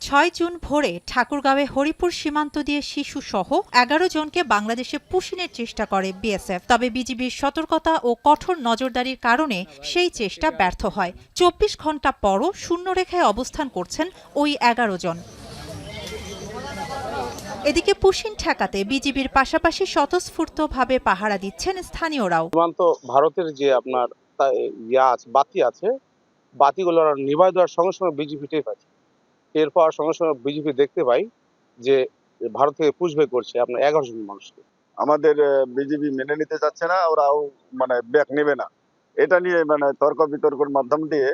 ৬ June ভোরে ঠাকুরগাঁওয়ে হরিপুর সীমান্ত দিয়ে শিশুসহ ১১ জনকে বাংলাদেশে পুশিনের চেষ্টা করে বিএসএফ। তবে বিজিবির সতর্কতা ও কঠোর নজরদারির কারণে সেই চেষ্টা ব্যর্থ হয়। ২৪ ঘণ্টা পরও শূন্যরেখায় অবস্থান করছেন ওই ১১ জন। এদিকে পুশিন ঠেকাতে বিজিবির পাশাপাশি স্বতঃস্ফূর্তভাবে পাহারা দিচ্ছেন স্থানীয়রাও। সীমান্ত ভারতের যে আপনার বাতি আছে, বাতিগুলো নিভাই দেওয়ার সঙ্গে সঙ্গে বিজিবি টের পাচ্ছে। টের পাওয়ার সঙ্গে সঙ্গে বিজিবি দেখতে পাই যে ভারত থেকে পুশব্যাক করছে আপনার ১১ জন মানুষকে। আমাদের বিজিবি মেনে নিতে চাচ্ছে না, ওরাও ব্যাক নেবে না। এটা নিয়ে তর্ক বিতর্কের মাধ্যম দিয়ে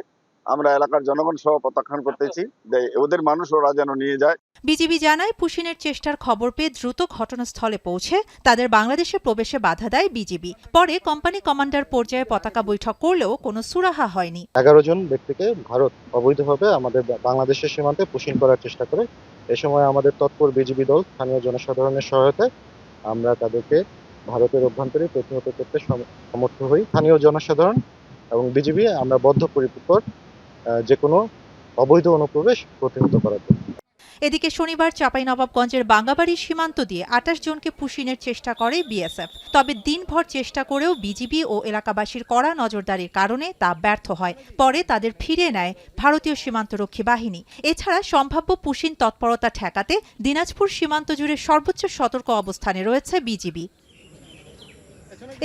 আমরা এলাকার জনগণ সহ প্রত্যাখ্যান করতেছি যে ওদের মানুষ ওরা যেন নিয়ে যায়। বিজিবি জানায় পুশিনের চেষ্টার খবর পেয়ে দ্রুত ঘটনাস্থলে পৌঁছে তাদের বাংলাদেশে প্রবেশে বাধা দেয় বিজিবি। পরে কোম্পানি কমান্ডার পর্যায়ে পতাকা বৈঠক করলেও কোনো সুরাহা হয়নি। ১১ জন ব্যক্তিকে ভারত অবৈধভাবে আমাদের বাংলাদেশের সীমান্তে পুশিন করার চেষ্টা করে। এ সময় আমাদের তৎপর বিজিবি দল স্থানীয় জনসাধারণের সহায়তায় আমরা তাদেরকে ভারতের অভ্যন্তরে প্রতিহত করতে সমর্থ হই। স্থানীয় জনসাধারণ এবং বিজিবি আমরা বদ্ধপরিকর যে কোনো অবৈধ অনুপ্রবেশ প্রতিহত করার জন্য। এদিকে শনিবার চাঁপাইনবাবগঞ্জের বাঙ্গাবাড়ি সীমান্ত দিয়ে ২৮ জনকে পুশিনের চেষ্টা করে বিএসএফ। তবে দিনভর চেষ্টা করেও বিজিবি ও এলাকাবাসীর কড়া নজরদারির কারণে তা ব্যর্থ হয়। পরে তাদের ফিরিয়ে নেয় ভারতীয় সীমান্তরক্ষী বাহিনী। এছাড়া সম্ভাব্য পুশিন তৎপরতা ঠেকাতে দিনাজপুর সীমান্ত জুড়ে সর্বোচ্চ সতর্ক অবস্থানে রয়েছে বিজিবি।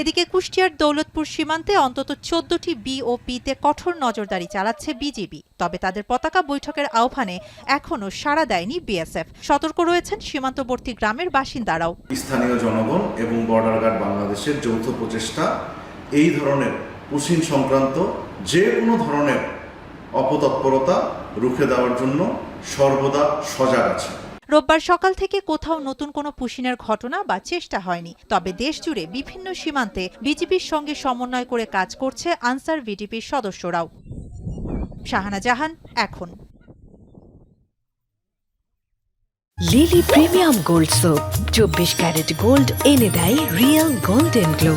এদিকে কুষ্টিয়ার দৌলতপুর সীমান্তে অন্তত ১৪টি বিওপিতে কঠোর নজরদারি চালাচ্ছে বিজিবি। তবে তাদের পতাকা বৈঠকের আহ্বানে এখনও সাড়া দেয়নি বিএসএফ। সতর্ক রয়েছেন সীমান্তবর্তী গ্রামের বাসিন্দারাও। স্থানীয় জনগণ এবং বর্ডার গার্ড বাংলাদেশের যৌথ প্রচেষ্টা এই ধরনের পুশিন সংক্রান্ত যে কোনো ধরনের অপতৎপরতা রুখে দেওয়ার জন্য সর্বদা সজাগ আছে। রোববার সকাল থেকে কোথাও নতুন কোনো পুশিনের ঘটনা বা চেষ্টা হয়নি। তবে দেশজুড়ে বিভিন্ন সীমান্তে বিজিবির সঙ্গে সমন্বয় করে কাজ করছে আনসার ভিডিপির সদস্যরাও। শাহানা জাহান, এখন। Lily premium gold soap ২৪ carat gold এনে দেয় রিয়েল গোল্ডেন গ্লো।